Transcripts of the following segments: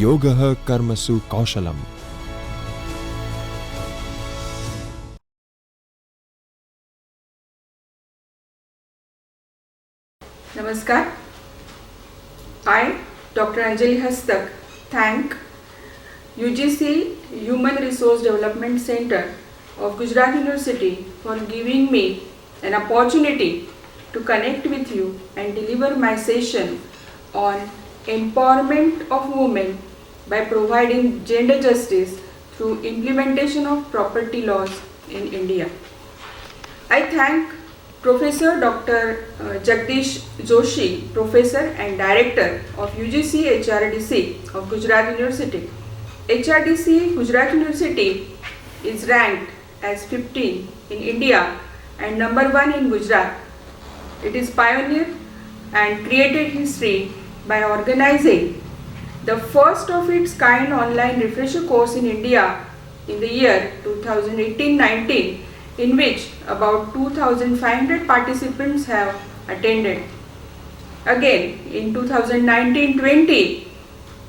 योगः कर्मसु कौशलम्। Namaskar. I, Dr. Anjali Hastak, thank UGC Human Resource Development Center of Gujarat University for giving me an opportunity to connect with you and deliver my session on empowerment of women by providing gender justice through implementation of property laws in India. I thank Professor Dr. Jagdish Joshi, Professor and Director of UGC HRDC of Gujarat University. HRDC Gujarat University is ranked as 15 in India and number 1 in Gujarat. It is pioneer and created history by organizing the first of its kind online refresher course in India in the year 2018-19, in which about 2,500 participants have attended. Again, in 2019-20,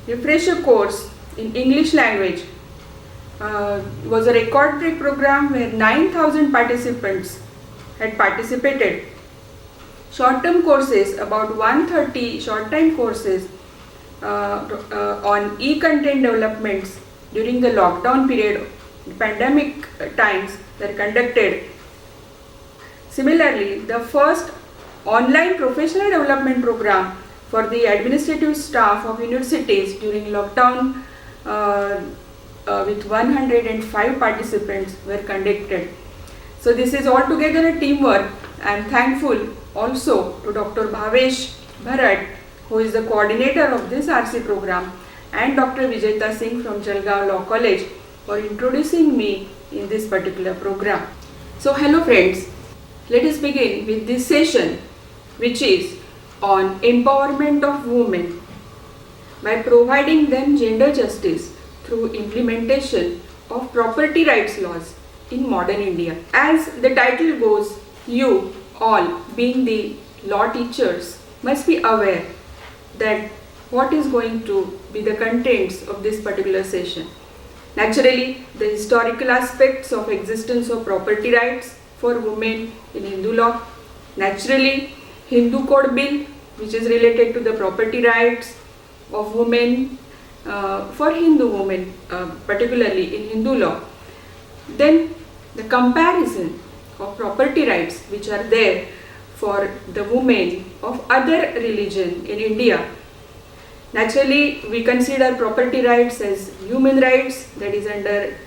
refresher course in English language was a record-break program where 9,000 participants had participated. Short-term courses, about 130 short-time courses on e-content developments during the lockdown period, pandemic times, were conducted. Similarly, the first online professional development program for the administrative staff of universities during lockdown with 105 participants were conducted. So this is altogether a teamwork. I am thankful also to Dr. Bhavesh Bharat, who is the coordinator of this RC program, and Dr. Vijayta Singh from Jalgaon Law College for introducing me in this particular program. So hello friends, let us begin with this session, which is on empowerment of women by providing them gender justice through implementation of property rights laws in modern India. As the title goes, you all, being the law teachers, must be aware that what is going to be the contents of this particular session. Naturally, the historical aspects of existence of property rights for women in Hindu law. Naturally, Hindu Code Bill, which is related to the property rights of women for Hindu women, particularly in Hindu law. Then the comparison of property rights which are there for the women of other religion in India. Naturally, we consider property rights as human rights, that is under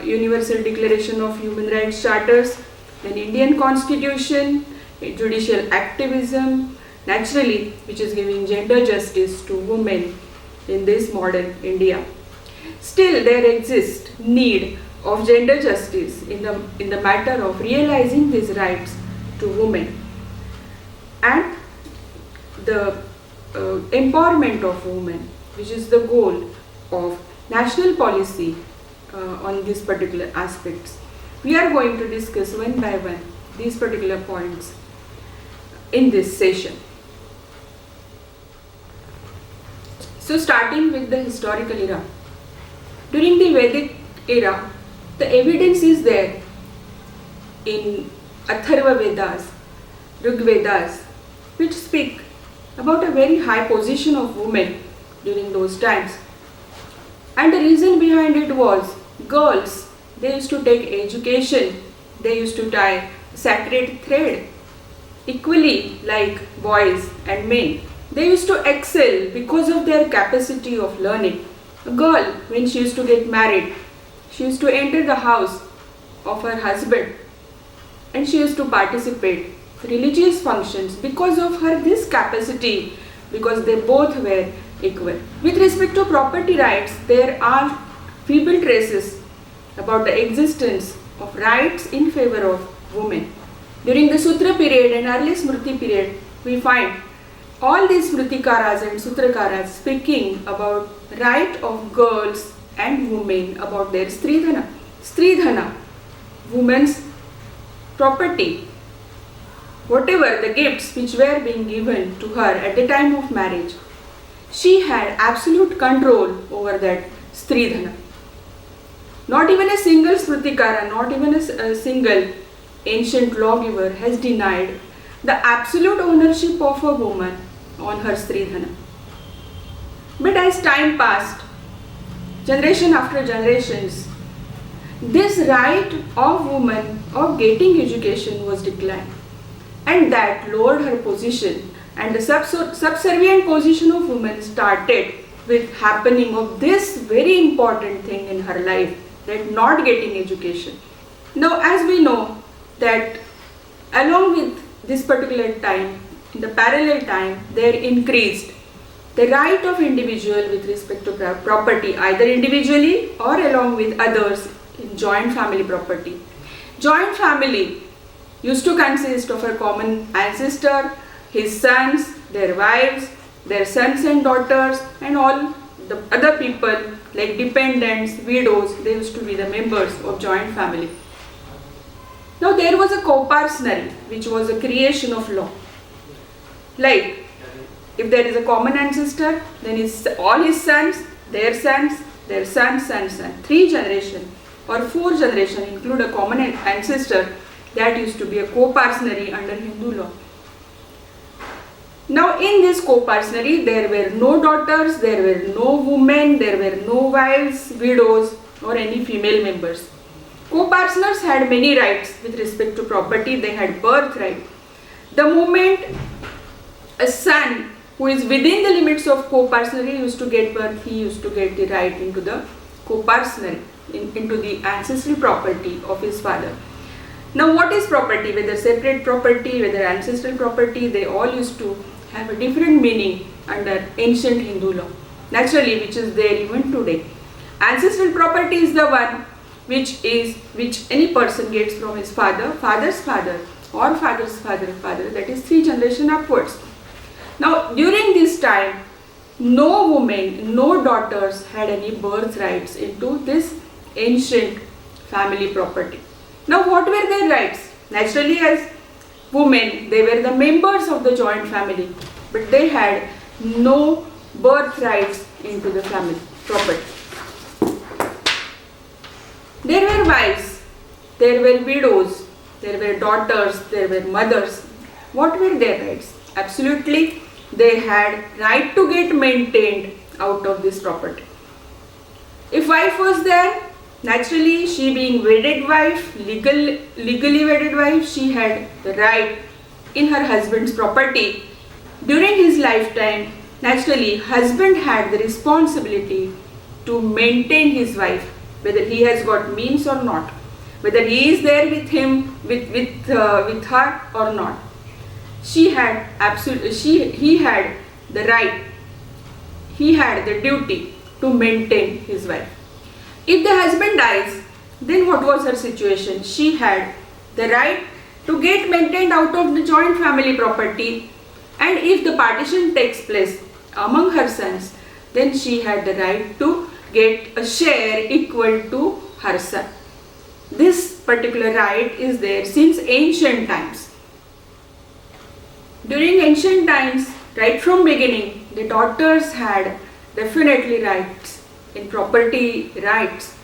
Universal Declaration of Human Rights Charters, then Indian Constitution, judicial activism, naturally, which is giving gender justice to women in this modern India. Still, there exists need of gender justice in the matter of realizing these rights to women and the empowerment of women, which is the goal of national policy on these particular aspects. We are going to discuss one by one these particular points in this session. So starting with the historical era. During the Vedic era, the evidence is there in Atharva Vedas, Rig Vedas, which speak about a very high position of women during those times. And the reason behind it was girls, they used to take education, they used to tie sacred thread equally like boys and men. They used to excel because of their capacity of learning. A girl, when she used to get married, she used to enter the house of her husband and she used to participate religious functions because of her this capacity, because they both were equal. With respect to property rights, there are feeble traces about the existence of rights in favor of women. During the Sutra period and early Smriti period, we find all these Smritikaras and Sutrakaras speaking about right of girls and women, about their Stridhana. Stridhana, women's property, whatever the gifts which were being given to her at the time of marriage. she had absolute control over that Stridhana. Not even a single Smritikara, not even a single ancient lawgiver has denied the absolute ownership of a woman on her Stridhana. But as time passed, generation after generations, this right of woman of getting education was declined, and that lowered her position, and the subservient position of women started with happening of this very important thing in her life, that not getting education. Now as we know that along with this particular time, in the parallel time, there increased the right of individual with respect to property, either individually or along with others in joint family property. Joint family used to consist of a common ancestor, his sons, their wives, their sons and daughters, and all the other people like dependents, widows, they used to be the members of joint family. Now there was a coparcenary, which was a creation of law. Like, if there is a common ancestor, then all his sons, their sons, their sons, sons, and 3 generations or 4 generations include a common ancestor, that used to be a coparcenary under Hindu law. Now in this coparcenary, there were no daughters, there were no women, there were no wives, widows, or any female members. Coparceners had many rights with respect to property. They had birthright. The moment a son who is within the limits of coparcenary used to get birth, he used to get the right into the coparcenary, into the ancestral property of his father. Now what is property? Whether separate property, whether ancestral property, they all used to have a different meaning under ancient Hindu law, naturally, which is there even today. Ancestral property is the one which any person gets from his father, father's father, or father's father, that is 3 generations upwards. Now during this time, no women, no daughters had any birthrights into this ancient family property. Now what were their rights? Naturally, as women, they were the members of the joint family, but they had no birthrights into the family property. There were wives, there were widows, there were daughters, there were mothers. What were their rights? Absolutely, they had right to get maintained out of this property. If wife was there, naturally, she being wedded wife, legally wedded wife, she had the right in her husband's property. During his lifetime, naturally, husband had the responsibility to maintain his wife, whether he has got means or not, whether he is there with him, with her or not. He had the right, he had the duty to maintain his wife. If the husband dies, then what was her situation? She had the right to get maintained out of the joint family property, and if the partition takes place among her sons, then she had the right to get a share equal to her son. This particular right is there since ancient times. During ancient times, right from beginning, the daughters had definitely rights in property rights.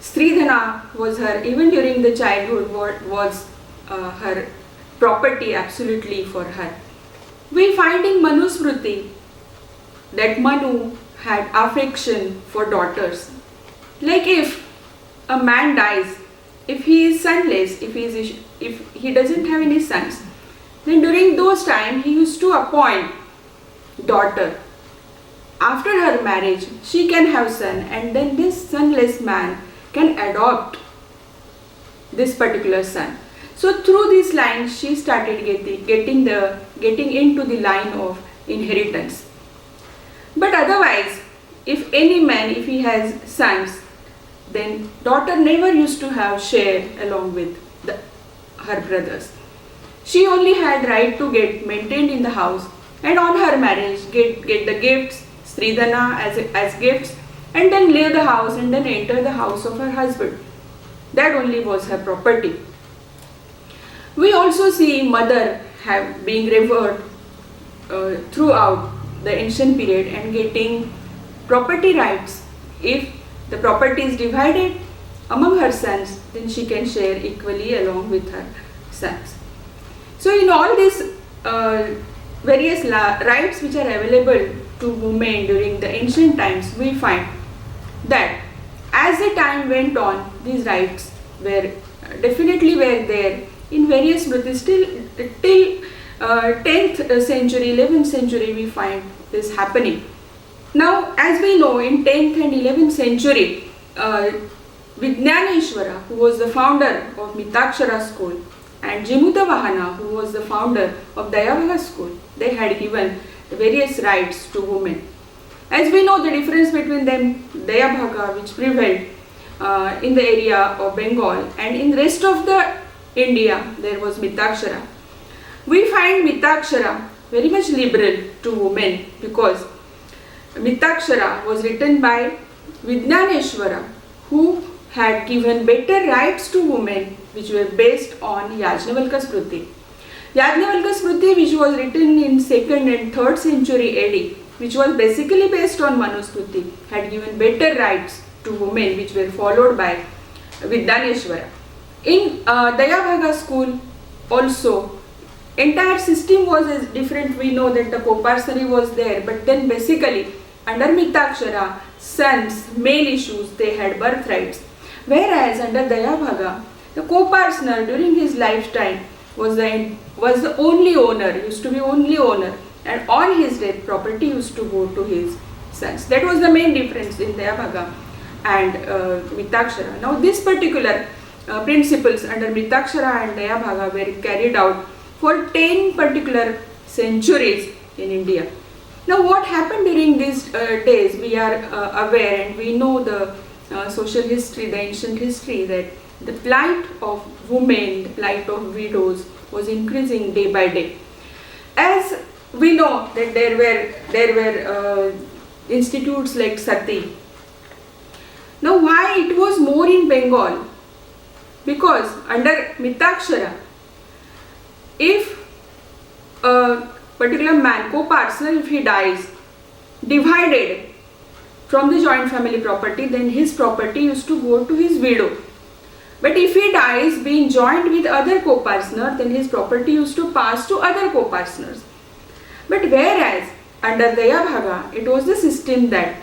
Stridhana was her, even during the childhood, was her property absolutely for her. We find in Manusmriti that Manu had affection for daughters. Like if a man dies, if he is sonless, if he doesn't have any sons, then during those times he used to appoint daughter. After her marriage, she can have son, and then this sonless man can adopt this particular son. So through this line, she started getting into the line of inheritance. But otherwise, if any man, if he has sons, then daughter never used to have share along with her brothers. She only had right to get maintained in the house, and on her marriage get the gifts, Stridhana as gifts, and then leave the house and then enter the house of her husband. That only was her property. We also see mother being revered throughout the ancient period and getting property rights. If the property is divided among her sons, then she can share equally along with her sons. So in all these various rights which are available to women during the ancient times, we find that as the time went on, these rights were definitely were there in various Smritis till 10th century, 11th century we find this happening. Now as we know, in 10th and 11th century, Vijnaneshwara, who was the founder of Mitakshara school, and Jimuta Vahana, who was the founder of Dayabhaga school, they had given various rights to women. As we know the difference between them, Dayabhaga, which prevailed in the area of Bengal, and in the rest of the India there was Mitakshara. We find Mitakshara very much liberal to women because Mitakshara was written by Vijnaneshwara, who had given better rights to women which were based on Yajnavalkya Smriti. Yajnavalkya Smriti, which was written in 2nd and 3rd century AD, which was basically based on Manusmriti, had given better rights to women which were followed by Vijnaneshwara. In Dayabhaga school also, entire system was different. We know that the Koparsari was there, but then basically under Mitakshara, sons, male issues, they had birthrights. Whereas under Dayabhaga, the Koparsnar during his lifetime was the only owner, used to be only owner, and on his death property used to go to his sons. That was the main difference in Dayabhaga and Mitakshara. Now these particular principles under Mitakshara and Dayabhaga were carried out for 10 particular centuries in India. Now what happened during these days, we are aware and we know the social history, the ancient history, that the plight of women, the plight of widows was increasing day by day. As we know that there were institutes like Sati. Now why it was more in Bengal? Because under Mitakshara, if a particular man, co-partner, if he dies, divided from the joint family property, then his property used to go to his widow. But if he dies being joined with other co-partner, then his property used to pass to other co-partners. But whereas under Dayabhaga, it was the system that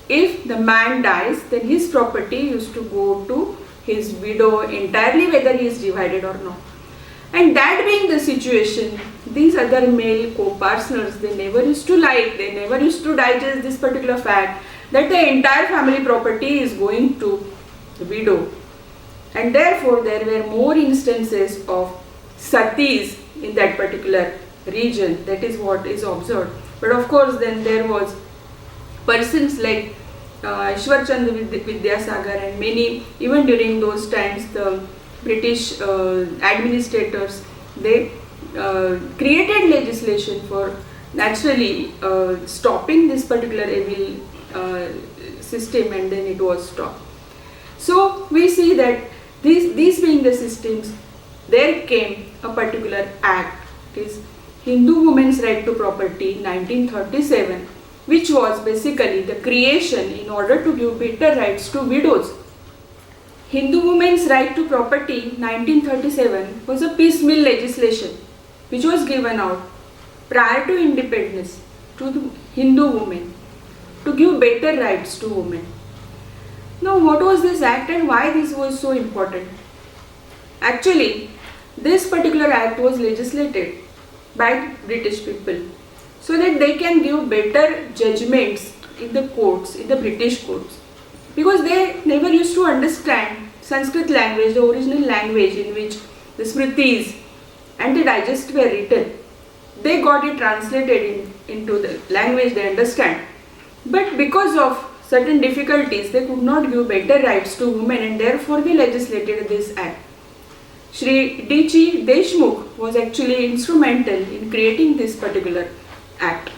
if the man dies, then his property used to go to his widow entirely, whether he is divided or not. And that being the situation, these other male co-partners, they never used to digest this particular fact that the entire family property is going to the widow. And therefore there were more instances of satis in that particular region. That is what is observed. But of course then there was persons like Ishwar Chandra Vidyasagar and many, even during those times, the British administrators, they created legislation for naturally stopping this particular evil system, and then it was stopped. So we see that these being the systems, there came a particular act, it is Hindu Women's Right to Property 1937, which was basically the creation in order to give better rights to widows. Hindu Women's Right to Property 1937 was a piecemeal legislation which was given out prior to independence to the Hindu women to give better rights to women. Now what was this act and why this was so important? Actually, this particular act was legislated by British people so that they can give better judgments in the courts, in the British courts. Because they never used to understand Sanskrit language, the original language in which the Smritis and the digest were written. They got it translated into the language they understand. But because of certain difficulties, they could not give better rights to women, and therefore they legislated this act. Shri D.C. Deshmukh was actually instrumental in creating this particular act.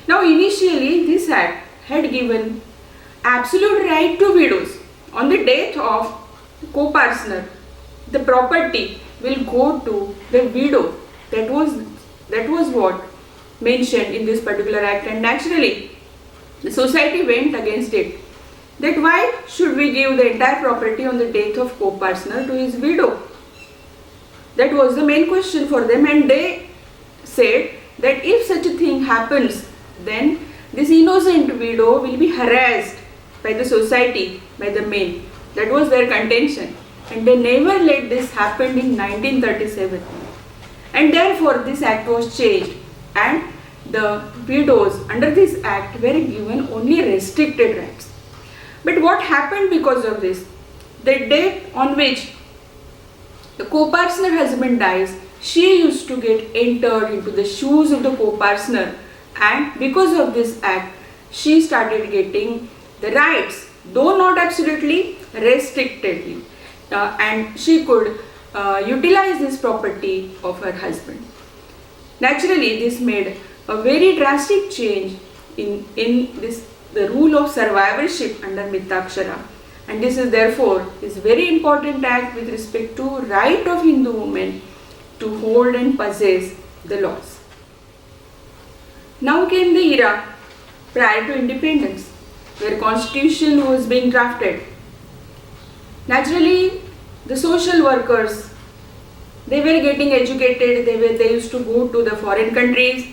Now initially this act had given absolute right to widows. On the death of co-partner, the property will go to the widow. That was what mentioned in this particular act, and naturally the society went against it. That why should we give the entire property on the death of co-partner to his widow? That was the main question for them, and they said that if such a thing happens, then this innocent widow will be harassed by the society, by the men. That was their contention, and they never let this happen in 1937. And therefore this act was changed, and the widows under this act were given only restricted rights. But what happened because of this? The date on which the co-partner husband dies, she used to get entered into the shoes of the co-partner, and because of this act, she started getting the rights, though not absolutely, restrictedly, and she could utilize this property of her husband. Naturally, this made a very drastic change in the rule of survivorship under Mitakshara, and this is therefore is very important act with respect to right of Hindu women to hold and possess the laws. Now came the era prior to independence, where constitution was being drafted. Naturally, the social workers, they were getting educated, they used to go to the foreign countries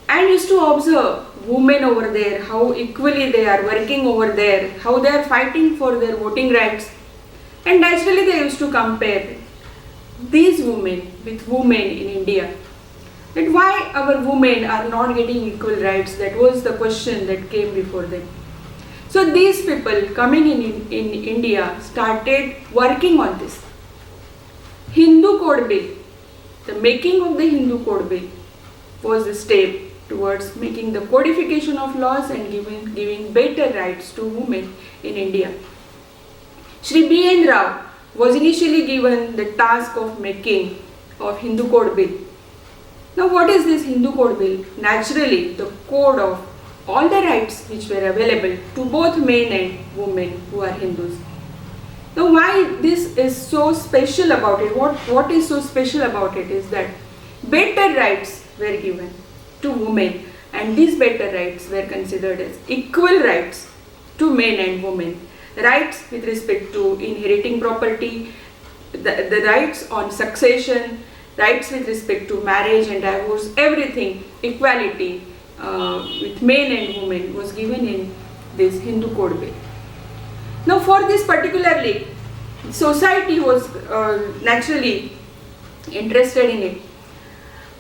and used to observe women over there, how equally they are working over there, how they are fighting for their voting rights, and naturally they used to compare these women with women in India. That why our women are not getting equal rights, that was the question that came before them. So these people coming in India started working on this. Hindu Code Bill, the making of the Hindu Code Bill was a step towards making the codification of laws and giving better rights to women in India. Shri B.N. Rao was initially given the task of making of Hindu Code Bill. Now what is this Hindu Code Bill? Naturally, the code of all the rights which were available to both men and women who are Hindus. Now why this is so special about it? What is so special about it is that better rights were given to women, and these better rights were considered as equal rights to men and women. Rights with respect to inheriting property, the rights on succession, rights with respect to marriage and divorce, everything, equality with men and women was given in this Hindu Code Bill. Now for this particularly, society was naturally interested in it.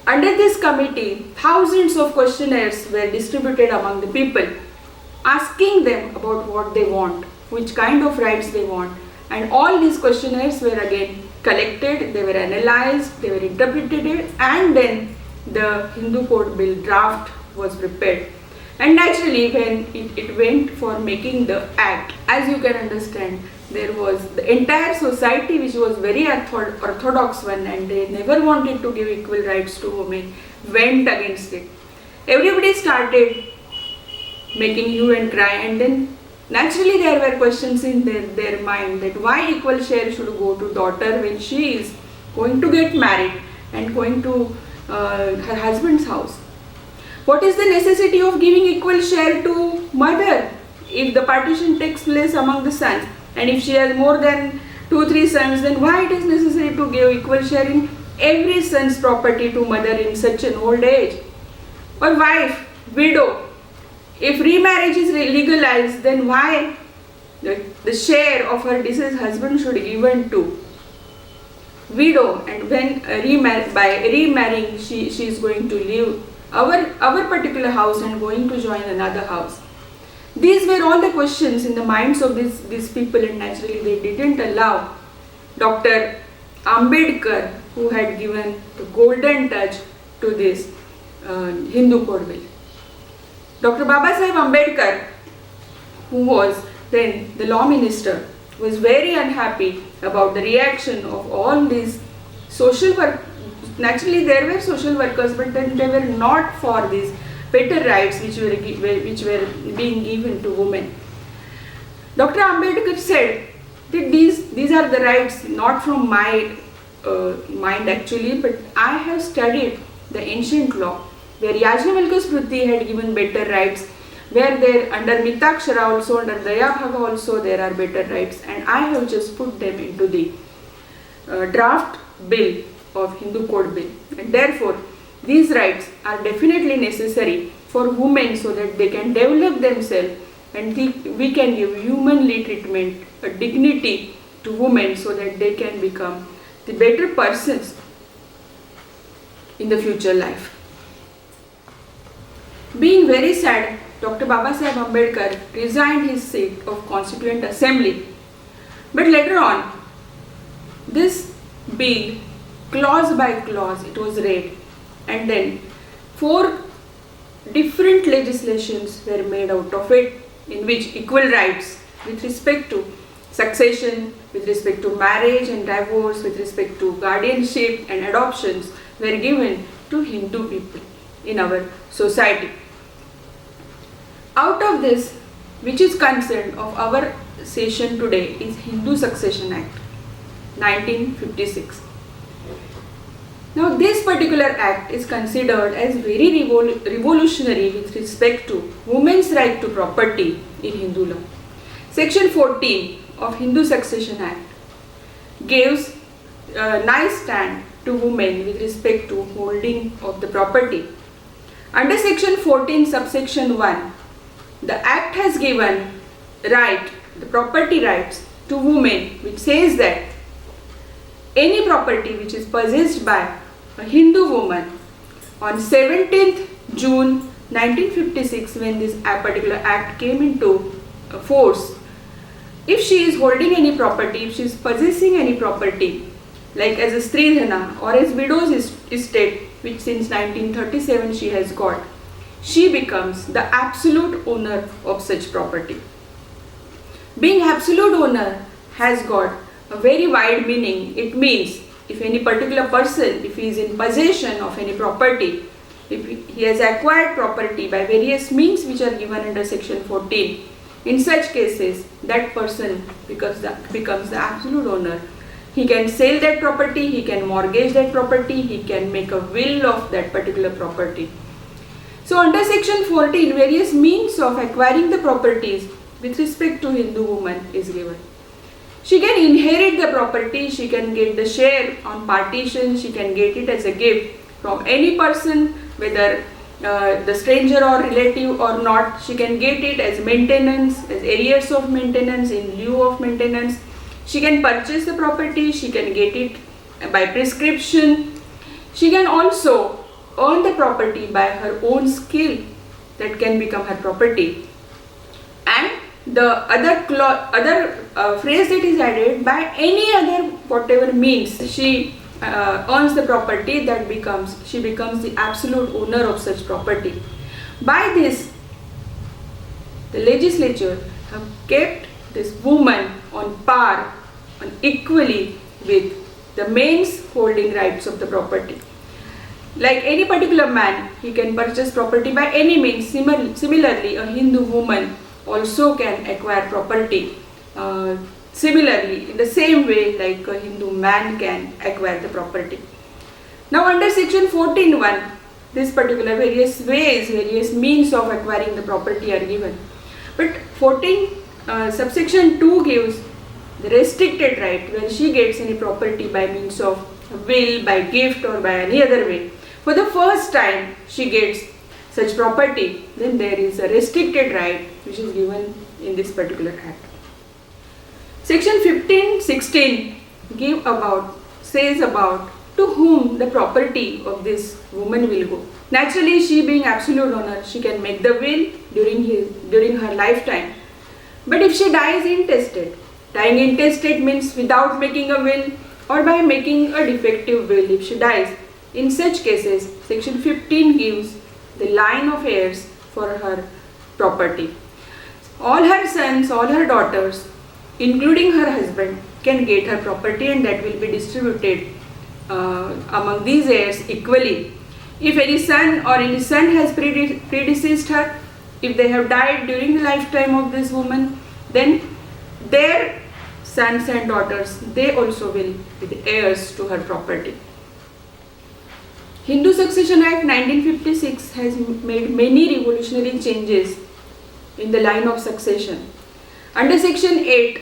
Under this committee, thousands of questionnaires were distributed among the people, asking them about what they want, which kind of rights they want, and all these questionnaires were again collected, they were analyzed, they were interpreted, and then the Hindu Code Bill draft was prepared. And naturally, when it went for making the act, as you can understand, there was the entire society which was very orthodox one, and they never wanted to give equal rights to women, went against it. Everybody started making hue and cry, and then naturally there were questions in their mind that why equal share should go to daughter when she is going to get married and going to her husband's house. What is the necessity of giving equal share to mother if the partition takes place among the sons? And if she has more than 2-3 sons, then why it is necessary to give equal share in every son's property to mother in such an old age? Or wife, widow, if remarriage is legalized, then why the share of her deceased husband should be given to widow, and when by remarrying she is going to leave our particular house and going to join another house. These were all the questions in the minds of these people, and naturally they didn't allow Dr. Ambedkar, who had given the golden touch to this Hindu Code Bill. Dr. Babasaheb Ambedkar, who was then the law minister, was very unhappy about the reaction of all these social work. Naturally, there were social workers, but then they were not for these better rights which were being given to women. Dr. Ambedkar said that these are the rights not from my mind actually, but I have studied the ancient law, where Yajnavalkya Smriti had given better rights, where there under Mitakshara also, under Dayabhaga also there are better rights, and I have just put them into the draft bill of Hindu Code Bill, and therefore these rights are definitely necessary for women so that they can develop themselves, and we can give humanly treatment, a dignity to women so that they can become the better persons in the future life. Being very sad, Dr. Babasaheb Ambedkar resigned his seat of Constituent Assembly, but later on this bill, clause by clause, it was read, and then 4 different legislations were made out of it, in which equal rights with respect to succession, with respect to marriage and divorce, with respect to guardianship and adoptions were given to Hindu people in our society. Out of this, which is concerned of our session today, is Hindu Succession Act 1956. Now this particular act is considered as very revolutionary with respect to women's right to property in Hindu law. Section 14 of Hindu Succession Act gives a nice stand to women with respect to holding of the property. Under section 14 subsection 1, the act has given right, the property rights to women, which says that any property which is possessed by a Hindu woman on 17th June 1956, when this particular act came into force, if she is holding any property, if she is possessing any property, like as a Stridhana or as widow's estate, which since 1937 she has got, she becomes the absolute owner of such property. Being absolute owner has got a very wide meaning. It means if any particular person, if he is in possession of any property, if he has acquired property by various means which are given under section 14, in such cases that person becomes the absolute owner. He can sell that property, he can mortgage that property, he can make a will of that particular property. So under section 14, various means of acquiring the properties with respect to Hindu woman is given. She can inherit the property, she can get the share on partition, she can get it as a gift from any person, whether the stranger or relative or not. She can get it as maintenance, as arrears of maintenance, in lieu of maintenance. She can purchase the property, she can get it by prescription. She can also earn the property by her own skill, that can become her property. And the other phrase that is added, by any other whatever means she earns the property, that she becomes the absolute owner of such property. By this, the legislature have kept this woman on par, on equally with the men's holding rights of the property. Like any particular man, he can purchase property by any means. Similarly, a Hindu woman also can acquire property similarly, in the same way like a Hindu man can acquire the property. Now under section 14(1), this particular various ways, various means of acquiring the property are given. But 14 subsection 2 gives the restricted right, where she gets any property by means of will, by gift or by any other way. For the first time she gets such property, then there is a restricted right which is given in this particular act. Section 15(16) says about to whom the property of this woman will go. Naturally, she being absolute owner, she can make the will during her lifetime. But if she dies intestate, dying intestate means without making a will or by making a defective will, if she dies, in such cases, section 15 gives the line of heirs for her property. All her sons, all her daughters, including her husband, can get her property, and that will be distributed among these heirs equally. If any son has predeceased her, if they have died during the lifetime of this woman, then their sons and daughters, they also will be the heirs to her property. Hindu Succession Act 1956 has made many revolutionary changes in the line of succession. Under Section 8,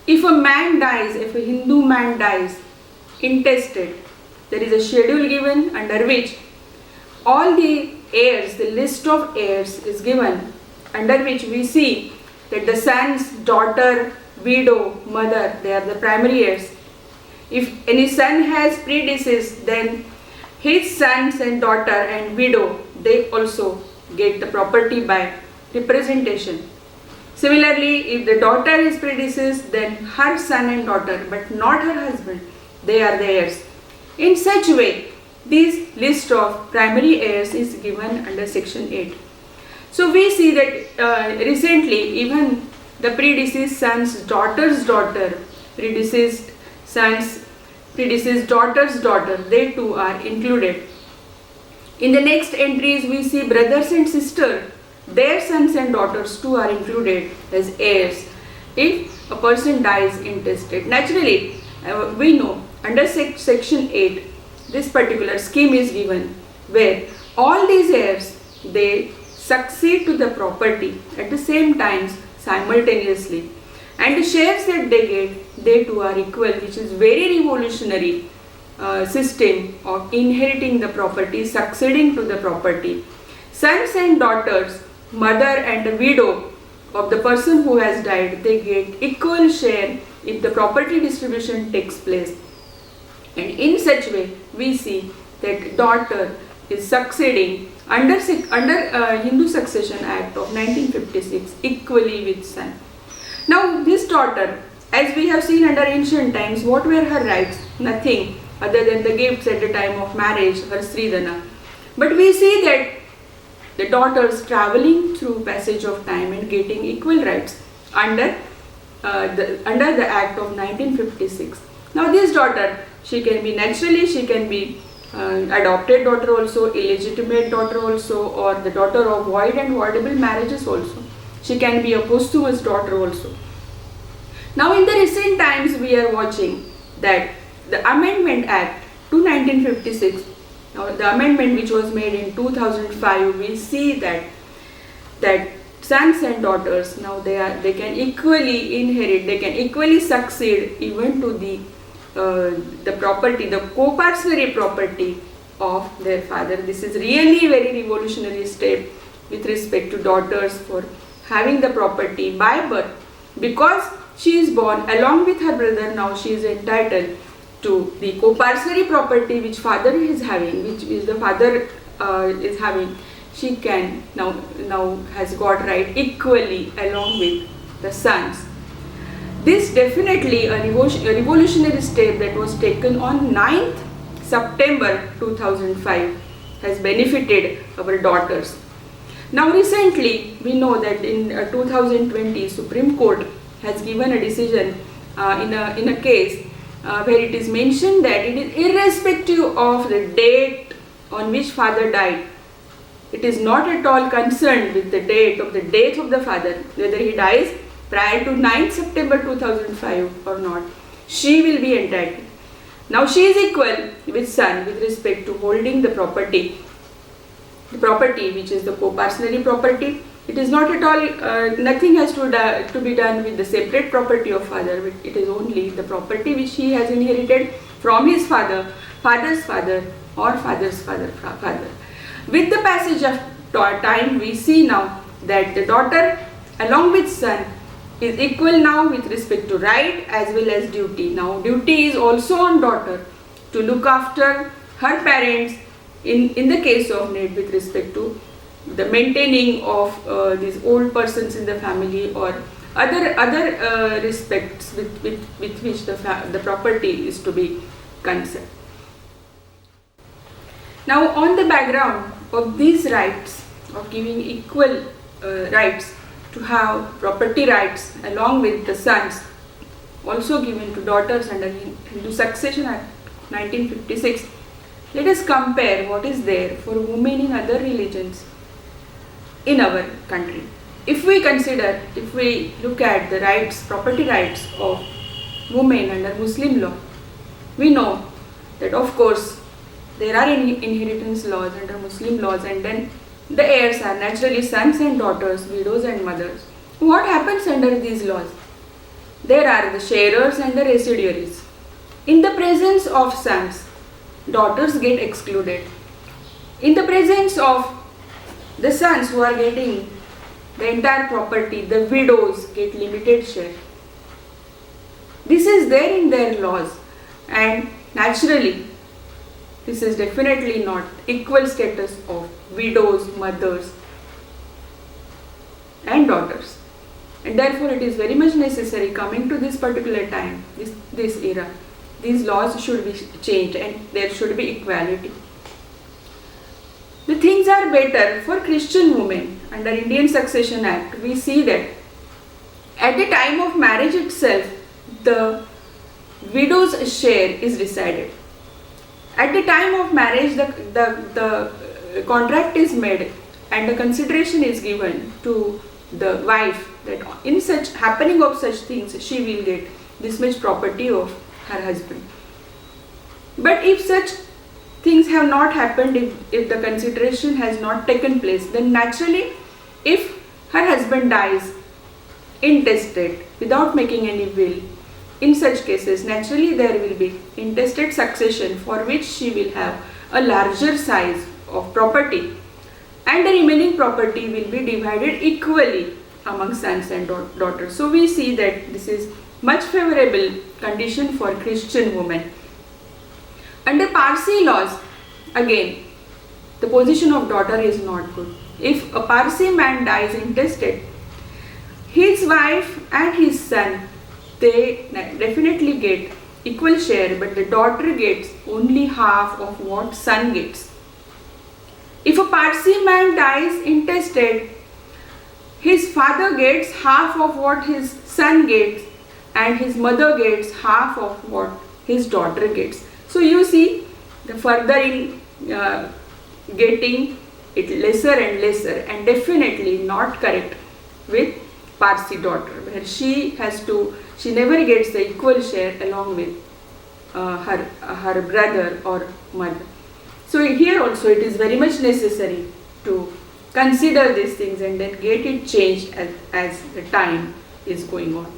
if a man dies, if a Hindu man dies intestate, there is a schedule given under which all the heirs, the list of heirs is given, under which we see that the sons, daughter, widow, mother, they are the primary heirs. If any son has predeceased, then his sons and daughter and widow, they also get the property by representation. Similarly, if the daughter is predeceased, then her son and daughter, but not her husband, they are the heirs. In such way, this list of primary heirs is given under Section 8. So we see that recently even the predeceased son's daughter's daughter, predeceased son's predeceased daughter's daughter, they too are included. In the next entries we see brothers and sisters, their sons and daughters too are included as heirs if a person dies intestate. Naturally, we know under Section 8 this particular scheme is given where all these heirs, they succeed to the property at the same time simultaneously, and the shares that they get, they too are equal, which is very revolutionary system of inheriting the property, succeeding to the property. Sons and daughters, mother and the widow of the person who has died, they get equal share if the property distribution takes place. And in such way, we see that daughter is succeeding under Hindu Succession Act of 1956 equally with son. Now this daughter, as we have seen under ancient times, what were her rights? Nothing other than the gifts at the time of marriage, her Sridhana. But we see that the daughters traveling through passage of time and getting equal rights under the Act of 1956. Now this daughter, she can be adopted daughter also, illegitimate daughter also, or the daughter of void and voidable marriages also. She can be a posthumous daughter also. Now in the recent times we are watching that the Amendment Act to 1956, now the amendment which was made in 2005, we see that sons and daughters, now they can equally inherit, they can equally succeed even to the property, the co-parcenary property of their father. This is really very revolutionary step with respect to daughters for having the property by birth. Because she is born along with her brother, now she is entitled to the co-parcenary property which father is having, which is the father is having. She can now has got right equally along with the sons. This definitely a revolutionary step that was taken on 9th September 2005 has benefited our daughters. Now recently we know that in 2020 Supreme Court has given a decision in a case where it is mentioned that it is irrespective of the date on which father died. It is not at all concerned with the date of the death of the father, whether he dies prior to 9th September 2005 or not. She will be entitled. Now she is equal with son with respect to holding the property which is the co-parcenary property. It is not at all, nothing has to be done with the separate property of father, but it is only the property which he has inherited from his father, father's father or father's father. With the passage of time, we see now that the daughter along with son is equal now with respect to right as well as duty. Now duty is also on daughter to look after her parents in the case of need with respect to the maintaining of these old persons in the family or other respects with which the property is to be concerned. Now on the background of these rights of giving equal rights to have property rights along with the sons also given to daughters under Hindu Succession Act 1956, let us compare what is there for women in other religions in our country. If we look at the rights, property rights of women under Muslim law, we know that of course there are inheritance laws under Muslim laws, and then the heirs are naturally sons and daughters, widows and mothers. What happens under these laws? There are the sharers and the residuaries. In the presence of sons, daughters get excluded. In the presence of the sons who are getting the entire property, the widows get limited share. This is there in their laws, and naturally this is definitely not equal status of widows, mothers and daughters. And therefore it is very much necessary, coming to this particular time, this era, these laws should be changed and there should be equality. The things are better for Christian women. Under Indian Succession Act, we see that at the time of marriage itself, the widow's share is decided. At the time of marriage, the contract is made and the consideration is given to the wife that in such happening of such things, she will get this much property of her husband. But if such things have not happened, if the consideration has not taken place, then naturally, if her husband dies intestate without making any will, in such cases, naturally there will be intestate succession for which she will have a larger size of property, and the remaining property will be divided equally among sons and daughters. So we see that this is much favorable condition for Christian women. Under Parsi laws, again, the position of daughter is not good. If a Parsi man dies intestate, his wife and his son, they definitely get equal share, but the daughter gets only half of what son gets. If a Parsi man dies intestate, his father gets half of what his son gets and his mother gets half of what his daughter gets. So you see, the further in getting it lesser and lesser, and definitely not correct with Parsi daughter, where she never gets the equal share along with her brother or mother. So here also it is very much necessary to consider these things and then get it changed as the time is going on.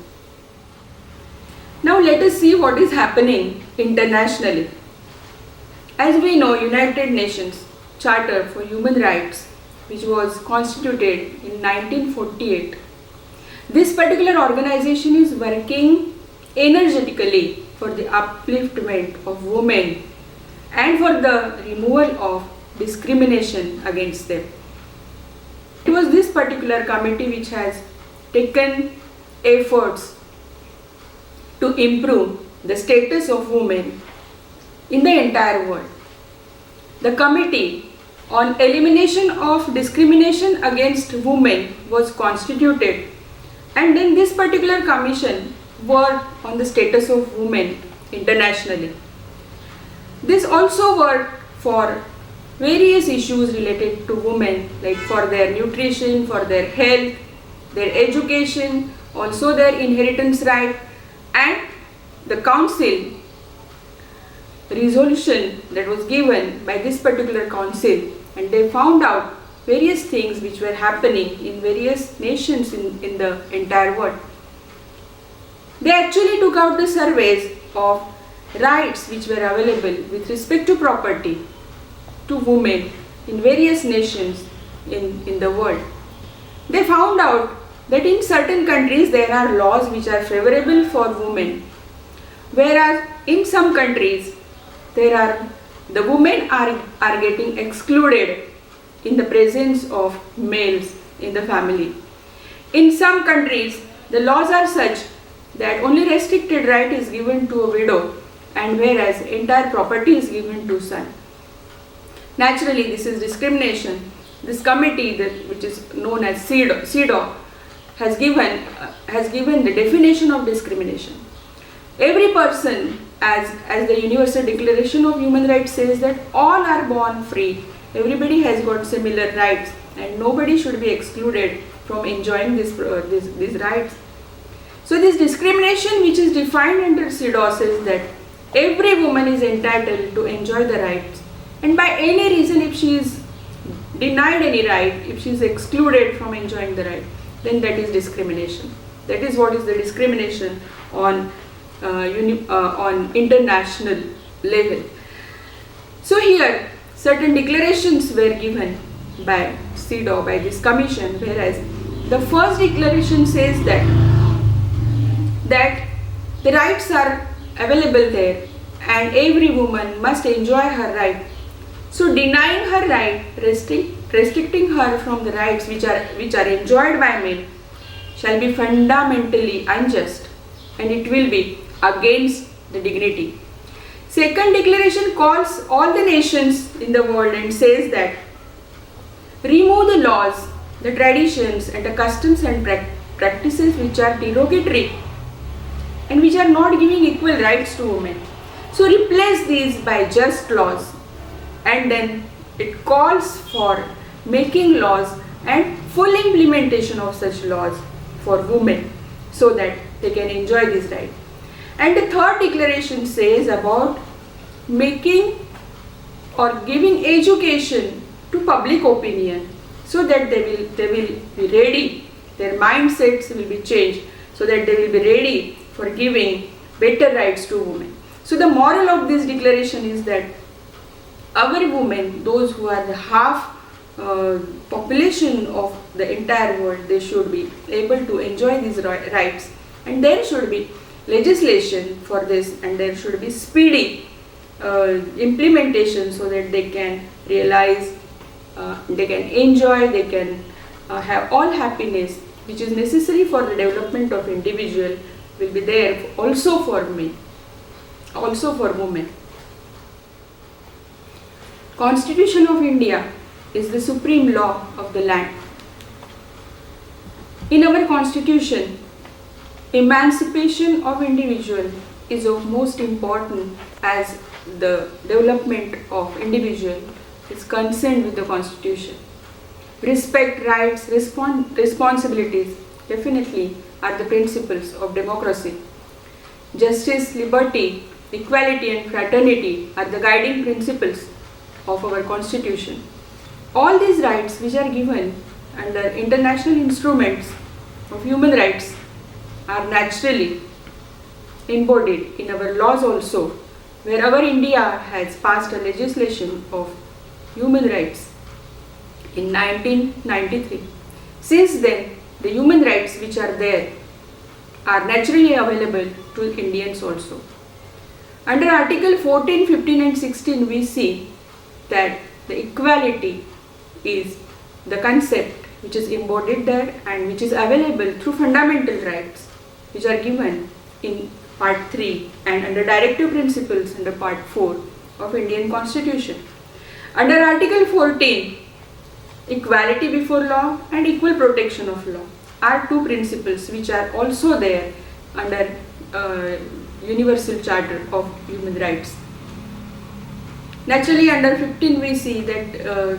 Now let us see what is happening internationally. As we know, United Nations Charter for Human Rights, which was constituted in 1948, this particular organization is working energetically for the upliftment of women and for the removal of discrimination against them. It was this particular committee which has taken efforts to improve the status of women in the entire world. The Committee on Elimination of Discrimination Against Women was constituted, and then this particular commission worked on the status of women internationally. This also worked for various issues related to women, like for their nutrition, for their health, their education, also their inheritance right, and the council resolution that was given by this particular council, and they found out various things which were happening in various nations in the entire world. They actually took out the surveys of rights which were available with respect to property to women in various nations in the world. They found out that in certain countries there are laws which are favorable for women, whereas in some countries the women are getting excluded in the presence of males in the family. In some countries the laws are such that only restricted right is given to a widow, and whereas entire property is given to son. Naturally, this is discrimination. This committee, which is known as CEDAW, has given the definition of discrimination. Every person, as the Universal Declaration of Human Rights says, that all are born free. Everybody has got similar rights, and nobody should be excluded from enjoying these rights. So this discrimination, which is defined under CEDAW, says that every woman is entitled to enjoy the rights and by any reason if she is denied any right, if she is excluded from enjoying the right, then that is discrimination. That is what is the discrimination on international level. So here certain declarations were given by CEDAW, by this commission, whereas the first declaration says that the rights are available there and every woman must enjoy her right. So denying her right, restricting her from the rights which are enjoyed by men shall be fundamentally unjust, and it will be against the dignity. Second declaration calls all the nations in the world and says that remove the laws, the traditions and the customs and practices which are derogatory and which are not giving equal rights to women. So replace these by just laws, and then it calls for making laws and full implementation of such laws for women so that they can enjoy this right. And the third declaration says about making or giving education to public opinion so that they will be ready, their mindsets will be changed so that they will be ready for giving better rights to women. So the moral of this declaration is that our women, those who are the half population of the entire world, they should be able to enjoy these rights, and there should be legislation for this, and there should be speedy implementation so that they can realize, they can enjoy, they can have all happiness which is necessary for the development of individual will be there also for men, also for women. Constitution of India is the supreme law of the land. In our constitution, emancipation of individual is of most important as the development of individual is concerned with the constitution. Respect, rights, responsibilities definitely are the principles of democracy. Justice, liberty, equality and fraternity are the guiding principles of our constitution. All these rights which are given under international instruments of human rights are naturally embodied in our laws also, where our India has passed a legislation of human rights in 1993. Since then, the human rights which are there are naturally available to Indians also. Under Article 14, 15 and 16 we see that the equality is the concept which is embodied there and which is available through fundamental rights which are given in Part 3 and under directive principles under Part 4 of Indian Constitution. Under Article 14, equality before law and equal protection of law are two principles which are also there under Universal Charter of Human Rights. Naturally, under 15 we see that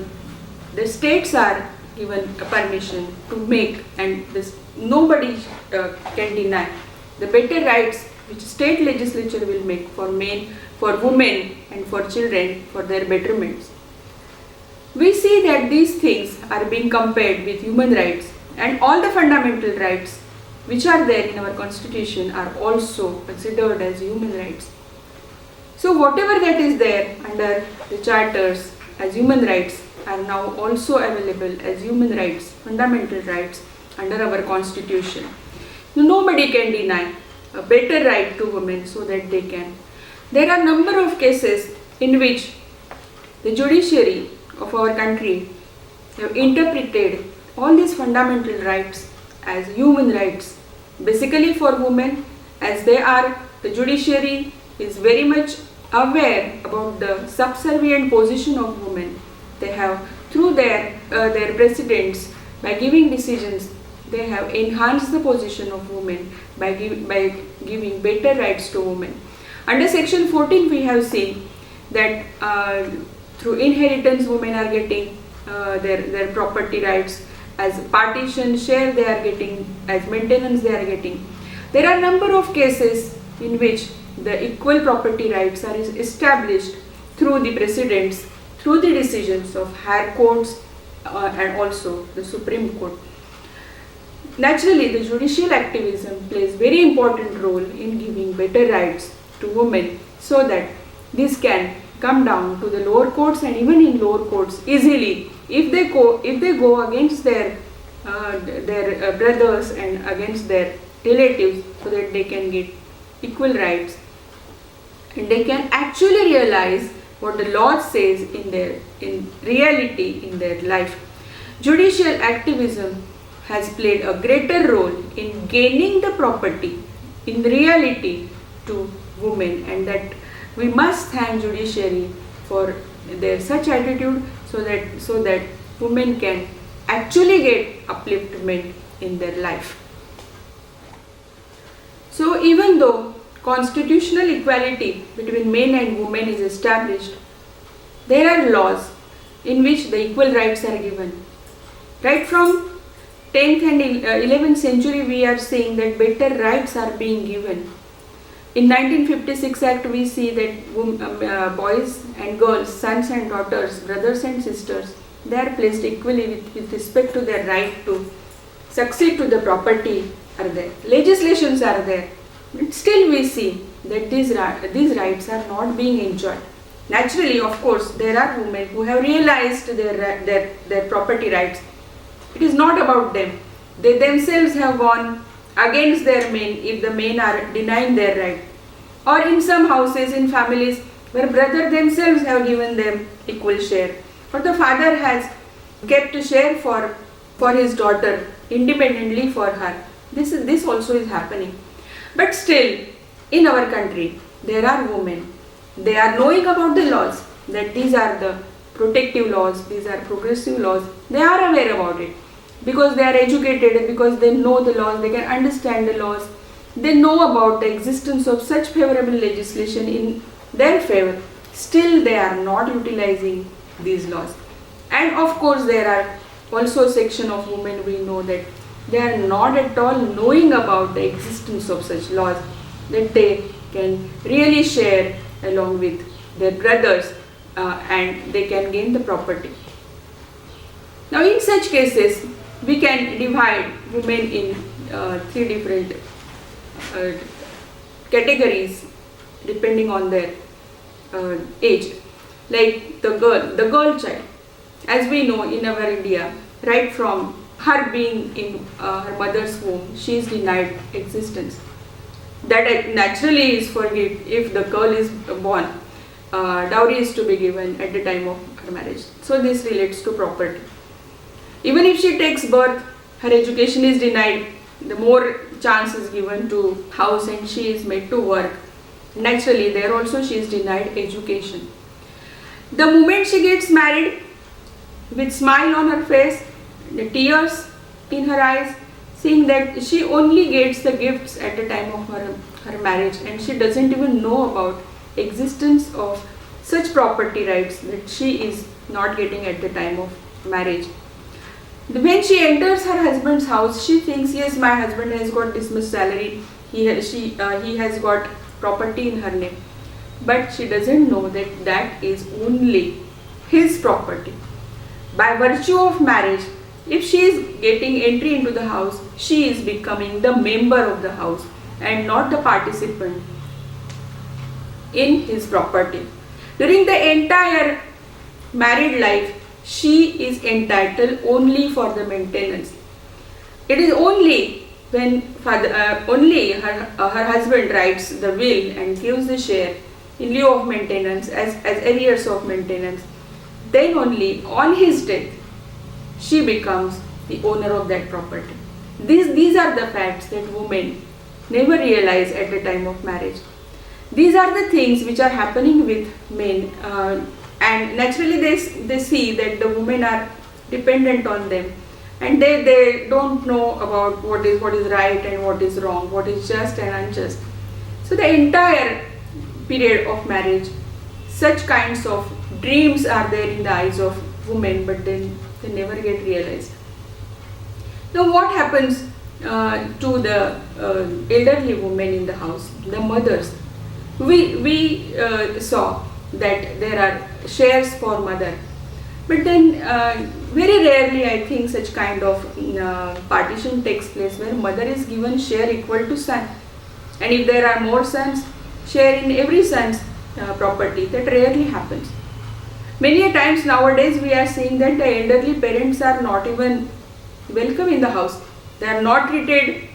the states are given a permission to make, and this nobody can deny the better rights which state legislature will make for men, for women and for children for their betterments. We see that these things are being compared with human rights, and all the fundamental rights which are there in our constitution are also considered as human rights. So whatever that is there under the charters as human rights are now also available as human rights, fundamental rights under our constitution. Nobody can deny a better right to women so that they can. There are a number of cases in which the judiciary of our country have interpreted all these fundamental rights as human rights, basically for women, as the judiciary is very much aware about the subservient position of women. They have, through their precedents, by giving decisions, they have enhanced the position of women by giving better rights to women. Under Section 14, we have seen that through inheritance, women are getting their property rights, as partition share they are getting, as maintenance they are getting. There are a number of cases in which the equal property rights are established through the precedents through the decisions of higher courts and also the Supreme Court. Naturally, the judicial activism plays very important role in giving better rights to women so that this can come down to the lower courts, and even in lower courts easily if they go against their brothers and against their relatives, so that they can get equal rights and they can actually realize what the law says in reality in their life. Judicial activism has played a greater role in gaining the property in reality to women, and that we must thank judiciary for their such attitude, so that women can actually get upliftment in their life. So even though constitutional equality between men and women is established, there are laws in which the equal rights are given. Right from 10th and 11th century we are seeing that better rights are being given. In 1956 Act we see that boys and girls, sons and daughters, brothers and sisters, they are placed equally with respect to their right to succeed to the property are there. Legislations are there. But still we see that these rights are not being enjoyed. Naturally, of course, there are women who have realized their property rights. It is not about them. They themselves have gone against their men if the men are denying their right. Or in some houses, in families where brothers themselves have given them equal share, or the father has kept a share for his daughter independently for her. This also is happening. But still, in our country, there are women. They are knowing about the laws, that these are the protective laws, these are progressive laws. They are aware about it because they are educated, because they know the laws, they can understand the laws. They know about the existence of such favorable legislation in their favor. Still, they are not utilizing these laws. And of course, there are also a section of women we know that they are not at all knowing about the existence of such laws, that they can really share along with their brothers and they can gain the property. Now in such cases, we can divide women in three different categories depending on their age. Like the girl child. As we know in our India, right from her being in her mother's womb, she is denied existence. That naturally is forgiven if the girl is born. Dowry is to be given at the time of her marriage. So this relates to property. Even if she takes birth, her education is denied. The more chance is given to house and she is made to work. Naturally, there also she is denied education. The moment she gets married, with smile on her face, the tears in her eyes, seeing that she only gets the gifts at the time of her marriage, and she doesn't even know about existence of such property rights that she is not getting at the time of marriage. When she enters her husband's house, she thinks, yes, my husband has got dismissed salary, he has got property in her name, but she doesn't know that that is only his property. By virtue of marriage, if she is getting entry into the house, she is becoming the member of the house and not the participant in his property. During the entire married life, she is entitled only for the maintenance. It is only when her husband writes the will and gives the share in lieu of maintenance as arrears of maintenance, then only on his death she becomes the owner of that property. These are the facts that women never realize at the time of marriage. These are the things which are happening with men, and naturally they see that the women are dependent on them, and they don't know about what is right and what is wrong, what is just and unjust. So the entire period of marriage, such kinds of dreams are there in the eyes of women, but then they never get realized. Now what happens to the elderly women in the house, the mothers? We saw that there are shares for mother. But then very rarely I think such kind of partition takes place where mother is given share equal to son. And if there are more sons, share in every son's property. That rarely happens. Many a times nowadays we are seeing that the elderly parents are not even welcome in the house. They are not treated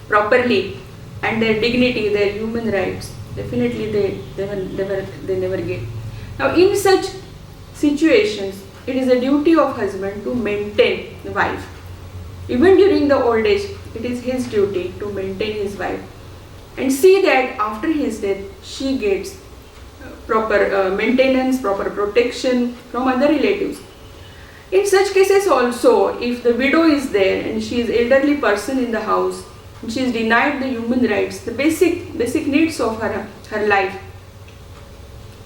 properly, and their dignity, their human rights, definitely they never get. Now in such situations, it is a duty of husband to maintain the wife. Even during the old age, it is his duty to maintain his wife and see that after his death she gets proper maintenance, proper protection from other relatives. In such cases also, if the widow is there and she is elderly person in the house and she is denied the human rights, the basic needs of her life,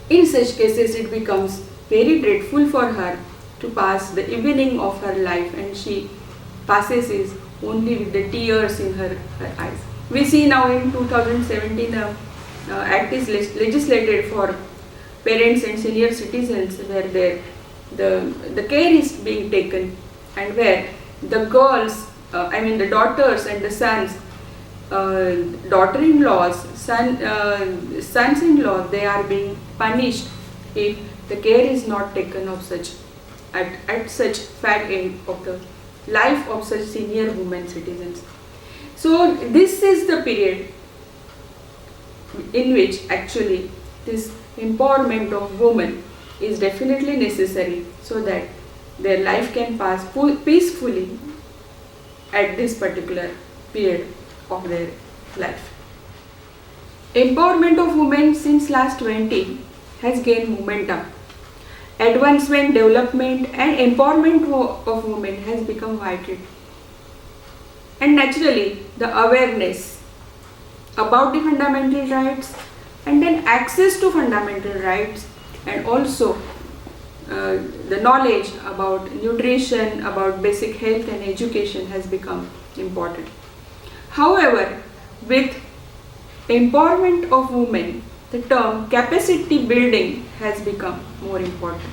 in such cases it becomes very dreadful for her to pass the evening of her life, and she passes it only with the tears in her eyes. We see now in 2017 act is legislated for parents and senior citizens where the care is being taken, and where the girls, the daughters and the sons, daughter-in-laws, sons-in-law, they are being punished if the care is not taken of such at such fat end of the life of such senior women citizens. So this is the period in which actually this empowerment of women is definitely necessary, so that their life can pass peacefully at this particular period of their life. Empowerment of women since last 20 has gained momentum. Advancement, development and empowerment of women has become vital. And naturally, the awareness about the fundamental rights, and then access to fundamental rights, and also the knowledge about nutrition, about basic health and education has become important. However, with empowerment of women, the term capacity building has become more important.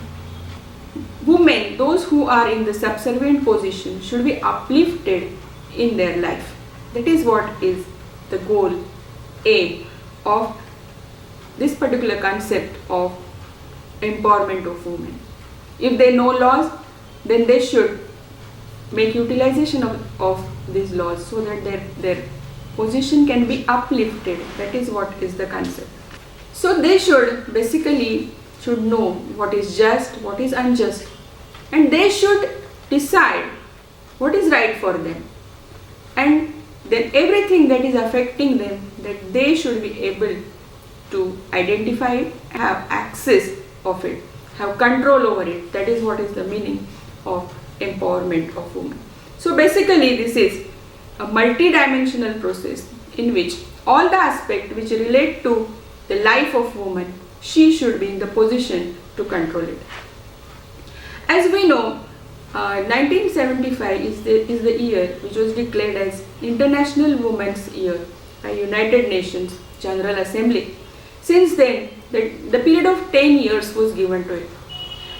Women, those who are in the subservient position, should be uplifted in their life. That is what is the goal, aim of this particular concept of empowerment of women. If they know laws, then they should make utilization of these laws so that their position can be uplifted. That is what is the concept. So they should know what is just, what is unjust, and they should decide what is right for them, and then everything that is affecting them, that they should be able to identify it, have access of it, have control over it. That is what is the meaning of empowerment of women. So basically this is a multi-dimensional process in which all the aspects which relate to the life of woman, she should be in the position to control it. As we know, 1975 is the year which was declared as International Women's Year by United Nations General Assembly. Since then, the period of 10 years was given to it.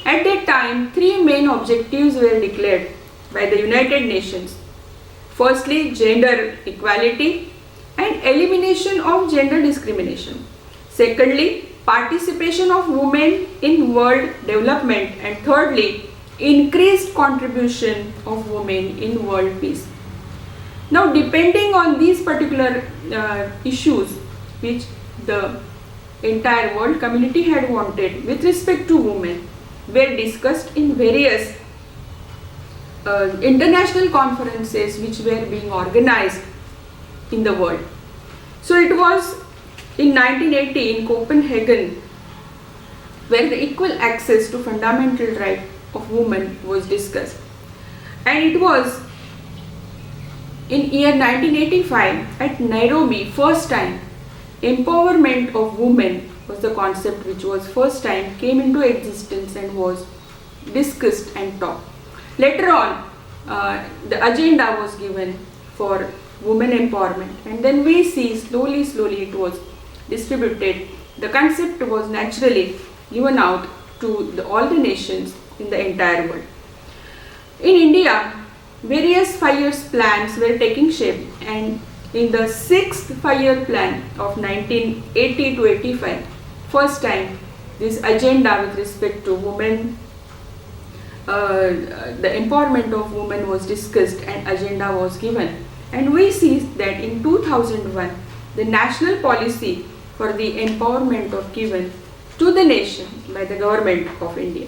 At that time, 3 main objectives were declared by the United Nations. Firstly, gender equality and elimination of gender discrimination. Secondly, participation of women in world development. And thirdly, increased contribution of women in world peace. Now, depending on these particular issues which the entire world community had wanted with respect to women, were discussed in various international conferences which were being organized in the world. So it was in 1980 in Copenhagen where the equal access to fundamental right of women was discussed, and it was in year 1985 at Nairobi first time empowerment of women was the concept which was first time came into existence and was discussed and taught. Later on, the agenda was given for women empowerment, and then we see slowly it was distributed. The concept was naturally given out to all the nations in the entire world. In India, various 5-year plans were taking shape, and in the 6th 5-year plan of 1980 to 85, first time this agenda with respect to women, the empowerment of women was discussed and agenda was given. And we see that in 2001, the national policy for the empowerment of given to the nation by the government of India.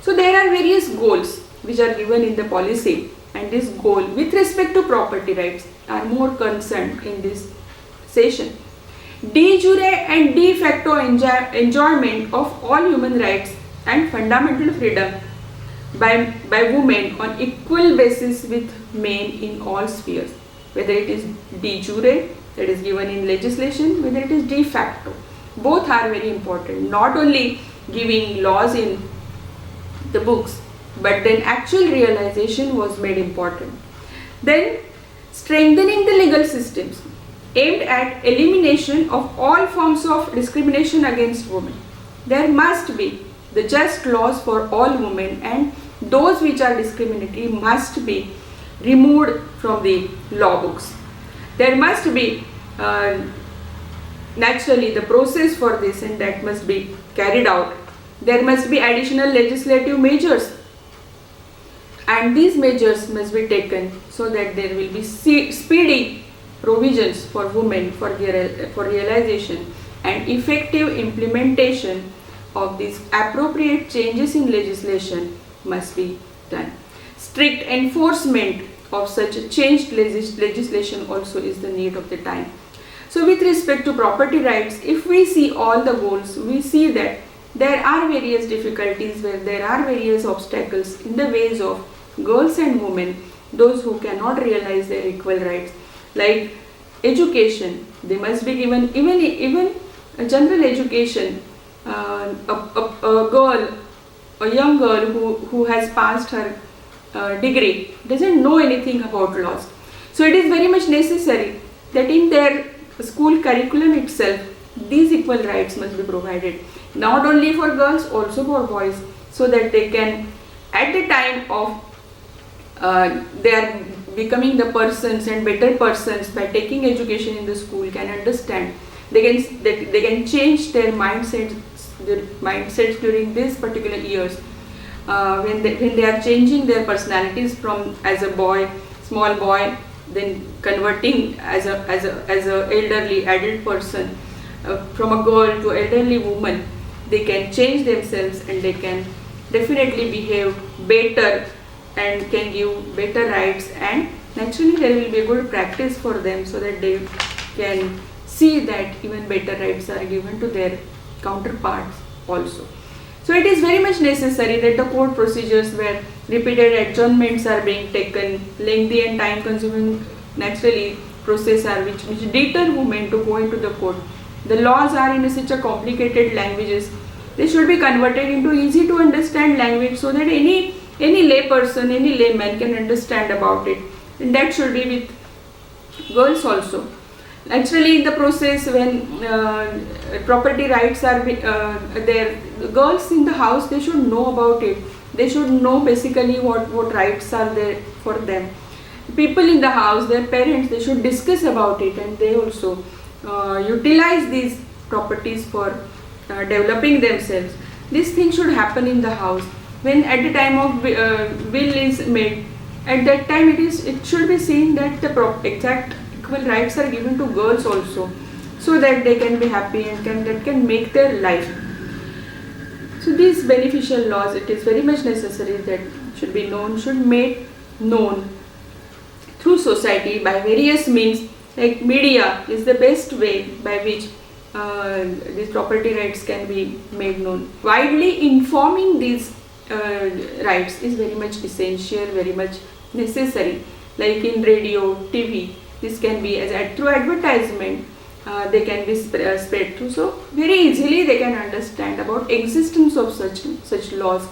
So there are various goals which are given in the policy, and this goal with respect to property rights are more concerned in this session. De jure and de facto enjoyment of all human rights and fundamental freedom by women on equal basis with men in all spheres, whether it is de jure, that is given in legislation, whether it is de facto. Both are very important, not only giving laws in the books, but then actual realization was made important. Then strengthening the legal systems aimed at elimination of all forms of discrimination against women. There must be the just laws for all women, and those which are discriminatory must be removed from the law books. There must be naturally the process for this, and that must be carried out. There must be additional legislative measures, and these measures must be taken so that there will be speedy provisions for women for realization and effective implementation of these appropriate changes in legislation must be done. Strict enforcement of such changed legislation also is the need of the time. So with respect to property rights, if we see all the goals, we see that there are various difficulties, where there are various obstacles in the ways of girls and women, those who cannot realize their equal rights, like education. They must be given even a general education. A young girl who has passed her degree doesn't know anything about laws. So it is very much necessary that in their school curriculum itself, these equal rights must be provided, not only for girls, also for boys, so that they can, at the time of they are becoming the persons and better persons by taking education in the school, can understand. They can change their mindsets during these particular years, when they are changing their personalities from as a boy, small boy, then converting as a elderly adult person, from a girl to elderly woman. They can change themselves, and they can definitely behave better and can give better rights, and naturally there will be a good practice for them, so that they can see that even better rights are given to their counterparts also. So it is very much necessary that the court procedures where repeated adjournments are being taken, lengthy and time consuming naturally process are which deter women to go into the court. The laws are in such a complicated languages. They should be converted into easy to understand language, so that any lay person, any layman can understand about it. And that should be with girls also. Naturally, in the process when property rights are there, the girls in the house, they should know about it. They should know basically what rights are there for them. People in the house, their parents, they should discuss about it, and they also utilize these properties for developing themselves. This thing should happen in the house. When at the time of will is made, at that time it should be seen that the exact equal rights are given to girls also, so that they can be happy and that can make their life. So these beneficial laws, it is very much necessary that should be known, should made known through society by various means, like media is the best way by which these property rights can be made known. Widely informing these rights is very much essential, very much necessary, like in radio, TV. This can be through advertisement, they can be spread through, so very easily they can understand about existence of such laws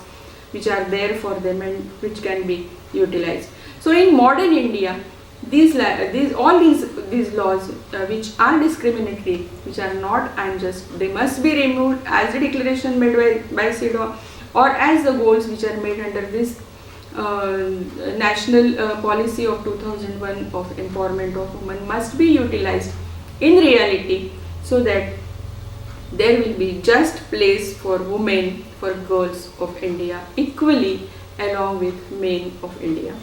which are there for them and which can be utilized. So in modern India, these laws which are discriminatory, which are not unjust, they must be removed as the declaration made by CEDAW or as the goals which are made under this national policy of 2001 of empowerment of women must be utilized in reality, so that there will be just place for women, for girls of India equally along with men of India.